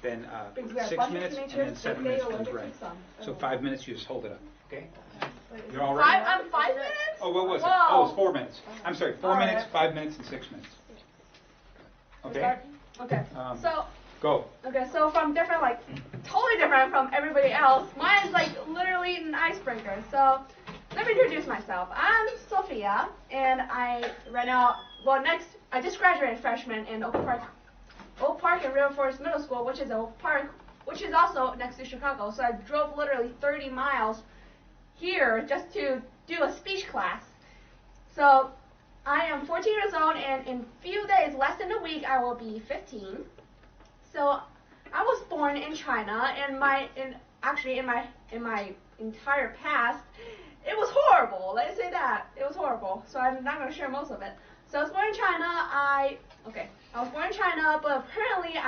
then Because we have 6 bunch of minutes, and teenagers, then 7 they minutes for the allergic drink. to some. So 5 minutes, you just hold it up. Okay? Wait, You're all right? I'm 5 minutes? Oh, what was it? Whoa. Oh, it's 4 minutes. I'm sorry, 4 All minutes, right. 5 minutes, and 6 minutes. Okay? Okay. So, Go. okay, so from different, like, totally different from everybody else, mine is like literally an icebreaker. So, let me introduce myself. I'm Sophia, and I just graduated freshman in Oak Park and River Forest Middle School, which is Oak Park, which is also next to Chicago. So I drove literally 30 miles here just to do a speech class. So I am 14 years old, and in a few days, less than a week, I will be 15. So I was born in China, and in my entire past, it was horrible. Let's say that it was horrible. So I'm not going to share most of it. So I was born in China. I was born in China, but apparently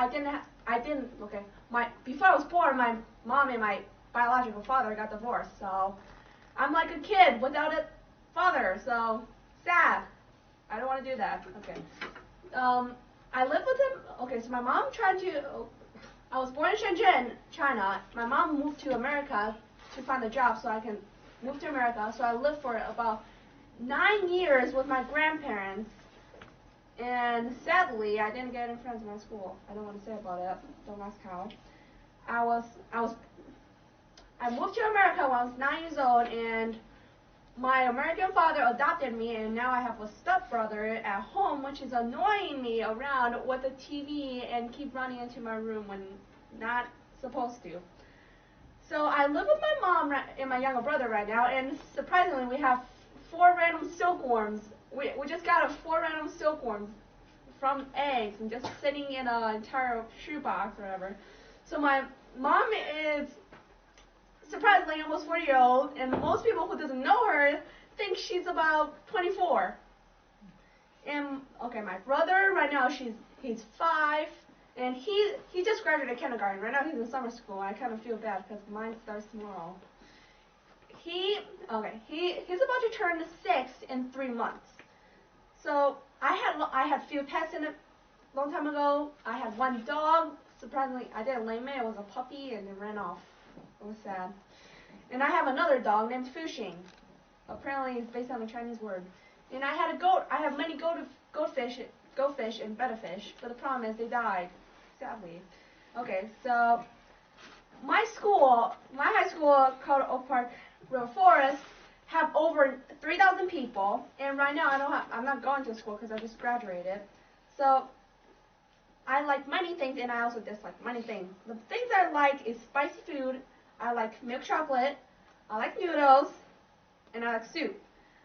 before I was born, my mom and my biological father got divorced. So I'm like a kid without a father. So sad. I don't want to do that. Okay. I lived with him. Okay, so my mom I was born in Shenzhen, China. My mom moved to America to find a job so I can move to America. So I lived for about 9 years with my grandparents. And sadly, I didn't get any friends in my school. I don't want to say about it. Don't ask how. I moved to America when I was 9 years old, and my American father adopted me, and now I have a stepbrother at home, which is annoying me around with the TV and keep running into my room when not supposed to. So I live with my mom and my younger brother right now, and surprisingly, we have 4 random silkworms. We just got 4 random silkworms from eggs and just sitting in an entire shoebox or whatever. So my mom is surprisingly almost 40-year-old, and most people who doesn't know her think she's about 24. And okay, my brother right now he's 5, and he just graduated kindergarten. Right now he's in summer school. I kind of feel bad because mine starts tomorrow. He's about to turn 6 in 3 months. So I had few pets in a long time ago. I had 1 dog. Surprisingly, I didn't name it. It was a puppy, and it ran off. It was sad. And I have another dog named Fuxing. Apparently, it's based on a Chinese word. And I had a goat. I have many goatfish and bettafish. But the problem is they died, sadly. Okay, so my high school called Oak Park River Forest, have over 3,000 people. And right now I'm not going to school because I just graduated. So I like many things, and I also dislike many things. The things I like is spicy food. I like milk chocolate. I like noodles, and I like soup.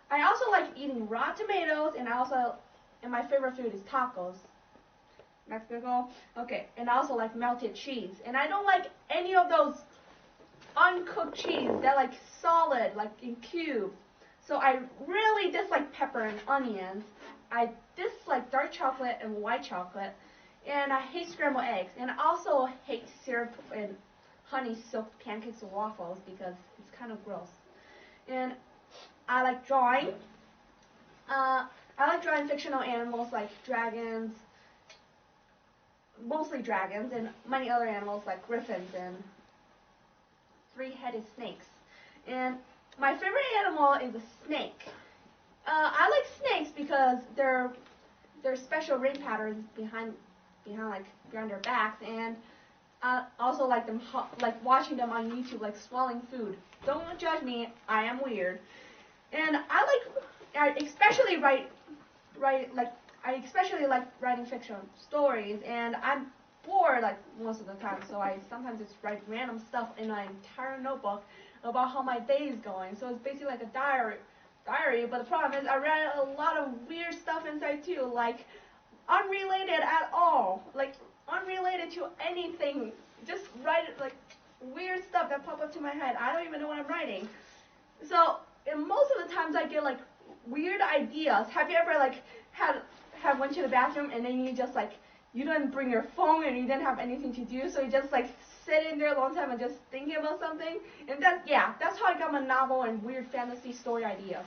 I also like eating raw tomatoes, and my favorite food is tacos. Mexico. Okay, and I also like melted cheese. And I don't like any of those uncooked cheese. They're like solid, like in cubes. So I really dislike pepper and onions. I dislike dark chocolate and white chocolate. And I hate scrambled eggs. And I also hate syrup and honey-soaked pancakes and waffles because it's kind of gross. And I like drawing. I like drawing fictional animals like dragons, mostly dragons, and many other animals like griffins and 3-headed snakes. And my favorite animal is a snake. I like snakes because their special ring patterns behind their backs, and also like watching them on YouTube, like swallowing food. Don't judge me, I am weird. And I especially like writing fiction stories, and I'm bored like most of the time, so I sometimes just write random stuff in my entire notebook about how my day is going. So it's basically like a diary, but the problem is I read a lot of weird stuff inside too, like unrelated at all, like unrelated to anything. Just write it like weird stuff that pop up to my head. I don't even know what I'm writing. So and most of the times I get like weird ideas. Have you ever like have went to the bathroom and then you just like you didn't bring your phone and you didn't have anything to do, so you just like sit in there a long time and just thinking about something? And that's how I got my novel and weird fantasy story ideas.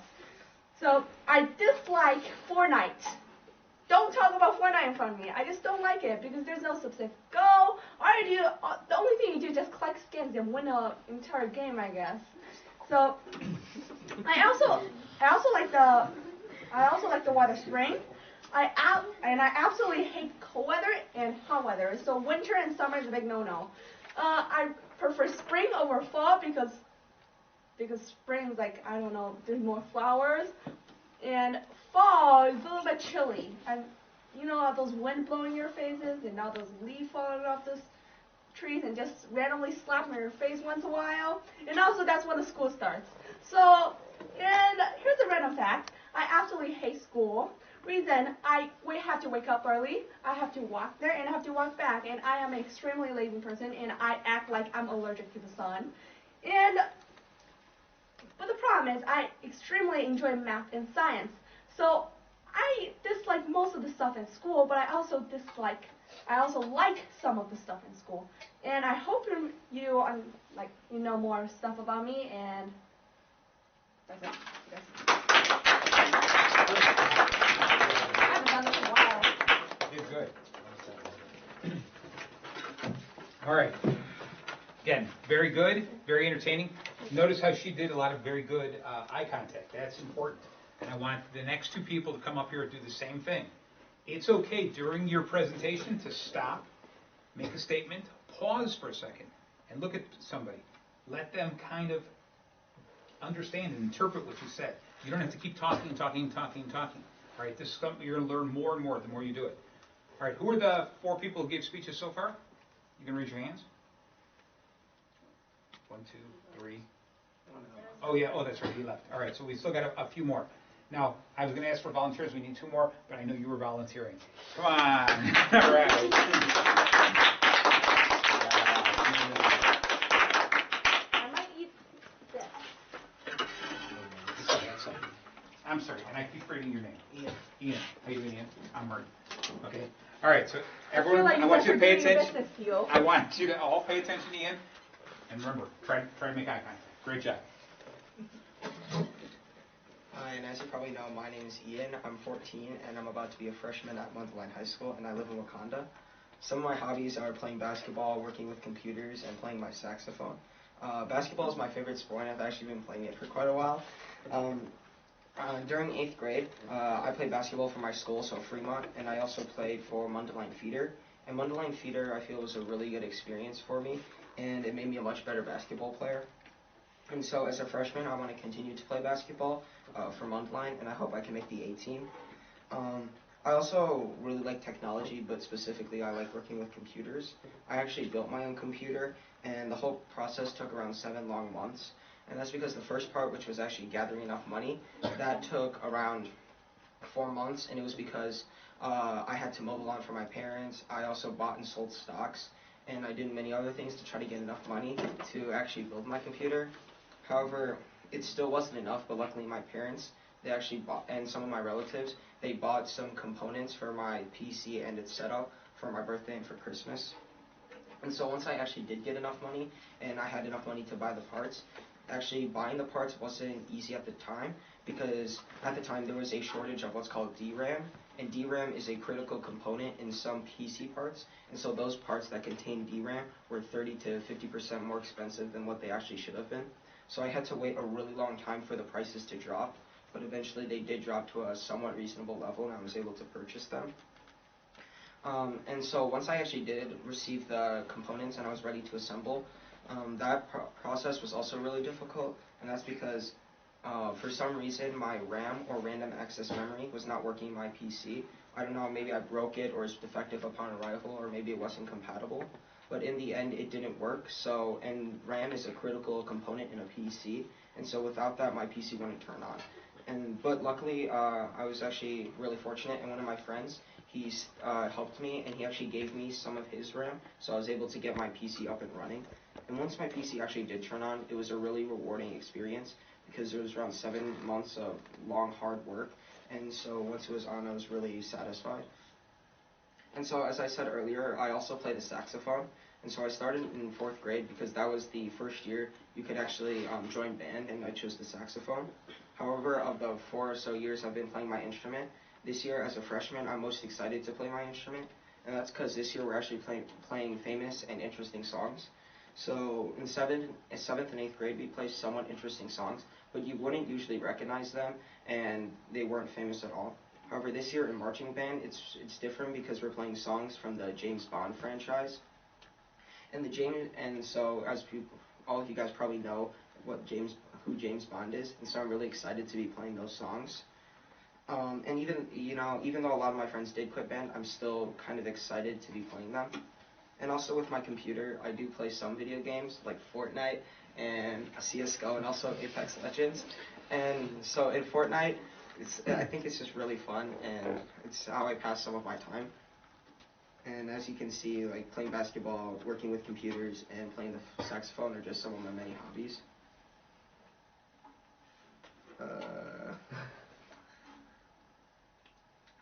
So I dislike Fortnite. Don't talk about Fortnite in front of me. I just don't like it because there's no specific goal. All I do the only thing you do is just collect skins and win an entire game, I guess. So I also like the weather spring. I absolutely hate cold weather and hot weather. So winter and summer is a big no-no. I prefer spring over fall because spring's like, I don't know, there's more flowers, and fall is a little bit chilly. And you know, all those wind blowing in your faces and all those leaves falling off those trees and just randomly slapping your face once in a while. And also that's when the school starts. So, and here's a random fact. I absolutely hate school. Reason, we have to wake up early, I have to walk there, and I have to walk back. And I am an extremely lazy person, and I act like I'm allergic to the sun. But the problem is I extremely enjoy math and science. So I dislike most of the stuff in school, but I also like some of the stuff in school. And I hope you know more stuff about me, and that's it. I haven't done this in a while. You did good. All right. Again, very good, very entertaining. Notice how she did a lot of very good eye contact. That's important. And I want the next two people to come up here and do the same thing. It's okay during your presentation to stop, make a statement, pause for a second, and look at somebody. Let them kind of understand and interpret what you said. You don't have to keep talking. All right, this is something you're going to learn more and more the more you do it. All right, who are the 4 people who gave speeches so far? You can raise your hands. 1, 2, 3. Oh, yeah. Oh, that's right. He left. All right. So we still got a few more. Now, I was going to ask for volunteers. We need 2 more, but I know you were volunteering. Come on. All right. I might eat this. I'm sorry. And I keep forgetting your name. Ian. How you doing, Ian? I'm Martin. Okay. All right. So everyone, I want you to pay attention. I want you to all pay attention to Ian. And remember, try to make eye contact. Great job. Hi, and as you probably know, my name is Ian. I'm 14, and I'm about to be a freshman at Mundelein High School, and I live in Wakanda. Some of my hobbies are playing basketball, working with computers, and playing my saxophone. Basketball is my favorite sport, and I've actually been playing it for quite a while. During 8th grade, I played basketball for my school, so Fremont, and I also played for Mundelein Feeder. And Mundelein Feeder, I feel, was a really good experience for me, and it made me a much better basketball player. And so as a freshman, I want to continue to play basketball for Mundelein, and I hope I can make the A team. I also really like technology, but specifically I like working with computers. I actually built my own computer, and the whole process took around 7 long months. And that's because the first part, which was actually gathering enough money, that took around 4 months, and it was because I had to mow the lawn for my parents. I also bought and sold stocks, and I did many other things to try to get enough money to actually build my computer. However, it still wasn't enough, but luckily my parents, they actually bought, and some of my relatives, they bought some components for my PC and its setup for my birthday and for Christmas. And so once I actually did get enough money, and I had enough money to buy the parts, actually buying the parts wasn't easy at the time, because at the time there was a shortage of what's called DRAM, and DRAM is a critical component in some PC parts, and so those parts that contain DRAM were 30 to 50% more expensive than what they actually should have been. So I had to wait a really long time for the prices to drop, but eventually they did drop to a somewhat reasonable level, and I was able to purchase them. And so once I actually did receive the components and I was ready to assemble, that process was also really difficult, and that's because for some reason my RAM, or random access memory, was not working in my PC. I don't know, maybe I broke it or it's defective upon arrival, or maybe it wasn't compatible. But in the end, it didn't work. So, and RAM is a critical component in a PC, and so without that, my PC wouldn't turn on. But luckily, I was actually really fortunate, and one of my friends, he's helped me, and he actually gave me some of his RAM, so I was able to get my PC up and running. And once my PC actually did turn on, it was a really rewarding experience, because it was around 7 months of long, hard work, and so once it was on, I was really satisfied. And so, as I said earlier, I also play the saxophone, and so I started in 4th grade because that was the first year you could actually join band, and I chose the saxophone. However, of the 4 or so years I've been playing my instrument, this year as a freshman, I'm most excited to play my instrument, and that's because this year we're actually playing famous and interesting songs. So in seventh and eighth grade, we play somewhat interesting songs, but you wouldn't usually recognize them, and they weren't famous at all. However, this year in marching band, it's different because we're playing songs from the James Bond franchise, and so as all of you guys probably know who James Bond is, and so I'm really excited to be playing those songs. And even though a lot of my friends did quit band, I'm still kind of excited to be playing them. And also with my computer, I do play some video games like Fortnite and CS:GO and also Apex Legends. And so in Fortnite, I think it's just really fun, and it's how I pass some of my time. And as you can see, like playing basketball, working with computers, and playing the saxophone are just some of my many hobbies.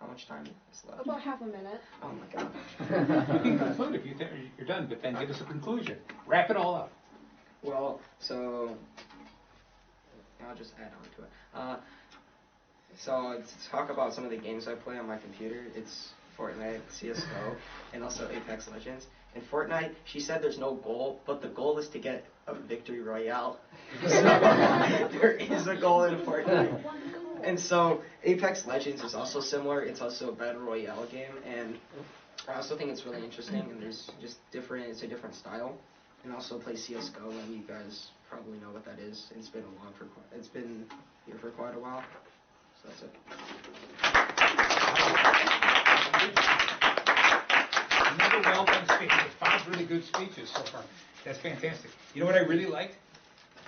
How much time is left? About half a minute. Oh my god. You can conclude if you think you're done, but then give us a conclusion. Wrap it all up. Well, so I'll just add on to it. So to talk about some of the games I play on my computer, it's Fortnite, CS:GO, and also Apex Legends. In Fortnite, she said there's no goal, but the goal is to get a victory royale. So there is a goal in Fortnite. And so Apex Legends is also similar. It's also a battle royale game, and I also think it's really interesting. And there's just different. It's a different style. And also play CS:GO, and you guys probably know what that is. It's been it's been here for quite a while. So that's it. Another well-done speech. 5 really good speeches so far. That's fantastic. You know what I really liked?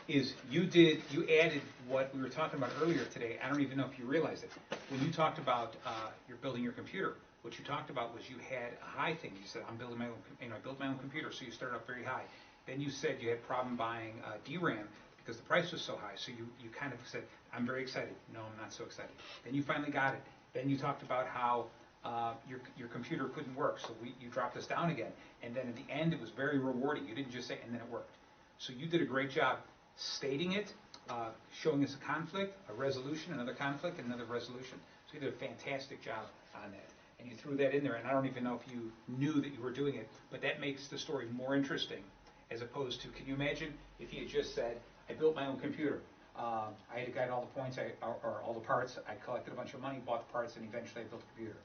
Is you added what we were talking about earlier today. I don't even know if you realized it. When you talked about you're building your computer, what you talked about was you had a high thing. You said, I'm building my own, I built my own computer, so you started up very high. Then you said you had a problem buying DRAM because the price was so high. So you kind of said, I'm very excited. No, I'm not so excited. Then you finally got it. Then you talked about how your computer couldn't work, so you dropped us down again. And then at the end, it was very rewarding. You didn't just say, and then it worked. So you did a great job stating it, showing us a conflict, a resolution, another conflict, and another resolution. So you did a fantastic job on that. And you threw that in there, and I don't even know if you knew that you were doing it, but that makes the story more interesting as opposed to, can you imagine if he had just said, I built my own computer. I had to guide all the points, or all the parts, I collected a bunch of money, bought the parts, and eventually I built a computer.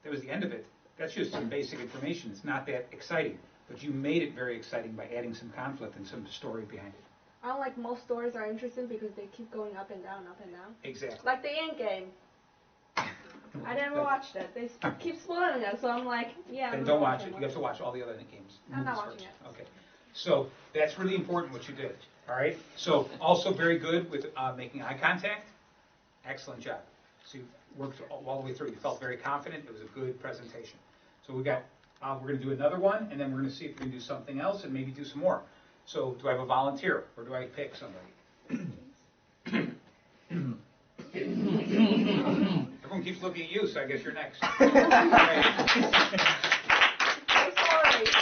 That was the end of it. That's just some basic information. It's not that exciting, but you made it very exciting by adding some conflict and some story behind it. I don't like most stories are interesting because they keep going up and down, up and down. Exactly. Like the Ant Game. I never watched it. They keep spoiling it, so I'm like, yeah. Then don't watch it. You have to watch all the other games. I'm not watching it. Okay. So that's really important what you did. All right. So also very good with making eye contact. Excellent job. So you worked all the way through. You felt very confident. It was a good presentation. So we got. We're going to do another one, and then we're going to see if we can do something else and maybe do some more. So do I have a volunteer, or do I pick somebody? Everyone keeps looking at you, so I guess you're next. All right.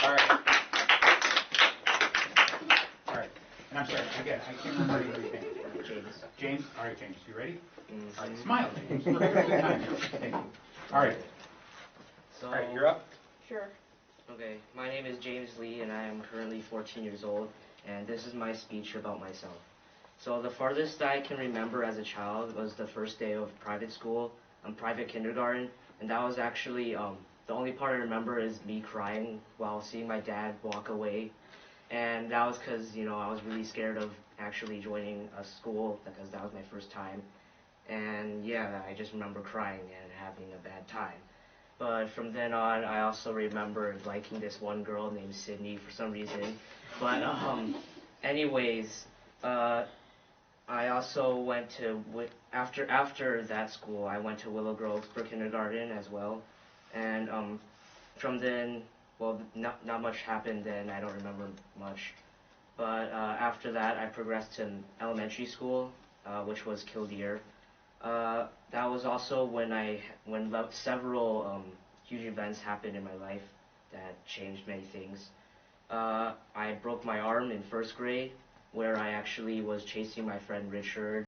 All right. All right. And I'm sorry, again, I can't remember your name. James. James? All right, James, you ready? Mm-hmm. All right, smile, James. We're having a good time here. Thank you. All right. So, All right, you're up. Sure. okay, my name is James Lee, and I am currently 14 years old, and this is my speech about myself. So the farthest I can remember as a child was the first day of private school, private kindergarten, and that was actually, the only part I remember is me crying while seeing my dad walk away, and that was because, I was really scared of actually joining a school, because that was my first time, and yeah, I just remember crying and having a bad time. But from then on, I also remembered liking this one girl named Sydney for some reason. But anyways, I also went to after that school, I went to Willow Grove for kindergarten as well. And from then, well, not much happened then. I don't remember much. But after that, I progressed to elementary school, which was Killdeer. That was also when several huge events happened in my life that changed many things. I broke my arm in first grade, where I actually was chasing my friend Richard